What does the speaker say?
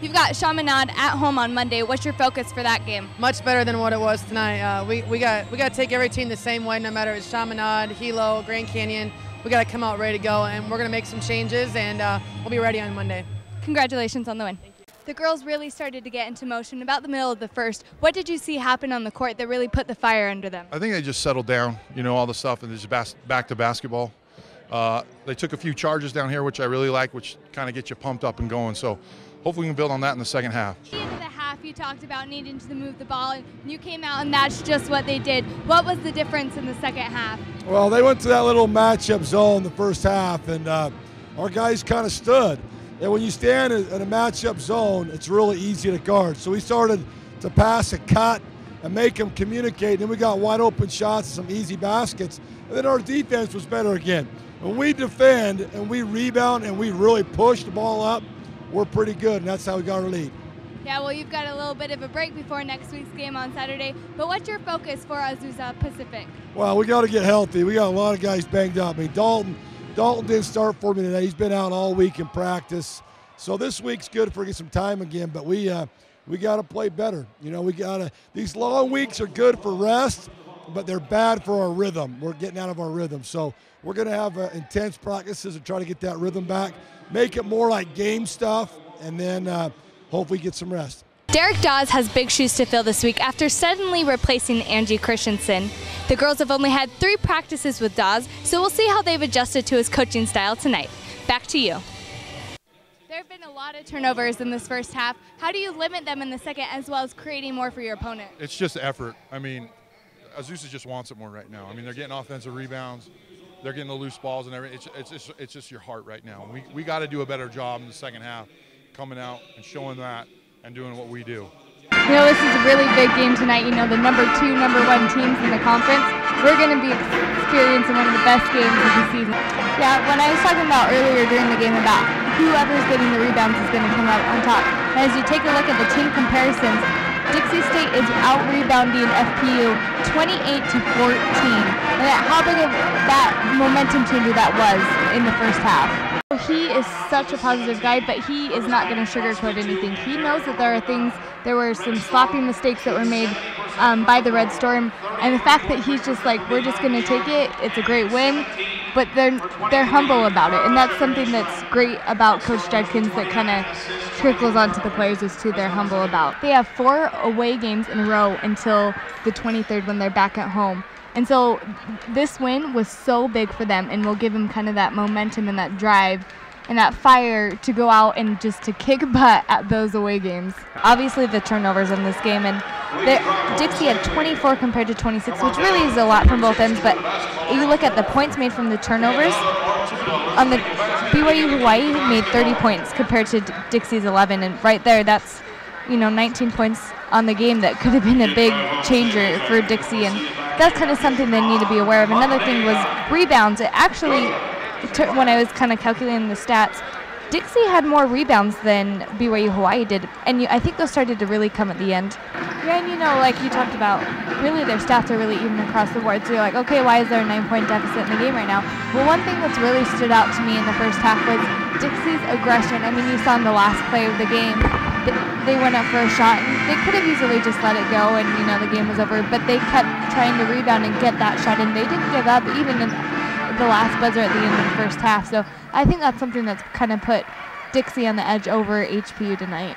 You've got Chaminade at home on Monday. What's your focus for that game? Much better than what it was tonight. We got to take every team the same way, no matter if it's Chaminade, Hilo, Grand Canyon. We got to come out ready to go, and we're going to make some changes, and we'll be ready on Monday. Congratulations on the win. The girls really started to get into motion about the middle of the first. What did you see happen on the court that really put the fire under them? I think they just settled down, all the stuff, and just back to basketball. They took a few charges down here, which I really like, which kind of get you pumped up and going. So hopefully we can build on that in the second half. At the end of the half, you talked about needing to move the ball, and you came out, and that's just what they did. What was the difference in the second half? Well, they went to that little matchup zone the first half, and our guys kind of stood. And when you stand in a matchup zone, it's really easy to guard. So we started to pass a cut and make them communicate. Then we got wide open shots and some easy baskets. And then our defense was better again. When we defend and we rebound and we really push the ball up, we're pretty good, and that's how we got our lead. Yeah, well, you've got a little bit of a break before next week's game on Saturday. But what's your focus for Azusa Pacific? Well, we got to get healthy. We got a lot of guys banged up. I mean, Dalton didn't start for me today. He's been out all week in practice. So this week's good for getting some time again, but we got to play better. These long weeks are good for rest, but they're bad for our rhythm. We're getting out of our rhythm. So we're going to have intense practices and try to get that rhythm back, make it more like game stuff, and then hopefully get some rest. Derek Dawes has big shoes to fill this week after suddenly replacing Angie Christensen. The girls have only had 3 practices with Dawes, so we'll see how they've adjusted to his coaching style tonight. Back to you. There have been a lot of turnovers in this first half. How do you limit them in the second, as well as creating more for your opponent? It's just effort. I mean, Azusa just wants it more right now. I mean, they're getting offensive rebounds. They're getting the loose balls and everything. It's just your heart right now. We got to do a better job in the second half, coming out and showing that and doing what we do. This is a really big game tonight. The number 2, number 1 teams in the conference. We're going to be experiencing one of the best games of the season. Yeah, when I was talking about earlier during the game about whoever's getting the rebounds is going to come out on top. And as you take a look at the team comparisons, Dixie State is out-rebounding FPU 28-14. And how big of that momentum changer that was in the first half. He is such a positive guy, but he is not going to sugarcoat anything. He knows that there were some sloppy mistakes that were made by the Red Storm, and the fact that he's just like, we're just going to take it, it's a great win, but they're humble about it, and that's something that's great about Coach Judkins that kind of trickles onto the players is too, they're humble about. They have 4 away games in a row until the 23rd when they're back at home. And so this win was so big for them and will give them kind of that momentum and that drive and that fire to go out and just to kick butt at those away games. Obviously the turnovers in this game, and Dixie had 24 compared to 26, which really is a lot from both ends, but if you look at the points made from the turnovers, on the BYU Hawaii made 30 points compared to Dixie's 11, and right there that's 19 points on the game that could have been a big changer for Dixie, and that's kind of something they need to be aware of. Another thing was rebounds. It actually, when I was kind of calculating the stats, Dixie had more rebounds than BYU Hawaii did, and I think those started to really come at the end. Yeah, and like you talked about, really their stats are really even across the board, so you're like, okay, why is there a 9-point deficit in the game right now? Well, one thing that's really stood out to me in the first half was Dixie's aggression. I mean, you saw in the last play of the game, they went up for a shot, and they could have easily just let it go and, the game was over, but they kept trying to rebound and get that shot, and they didn't give up even in the last buzzer at the end of the first half. So I think that's something that's kind of put Dixie on the edge over HPU tonight.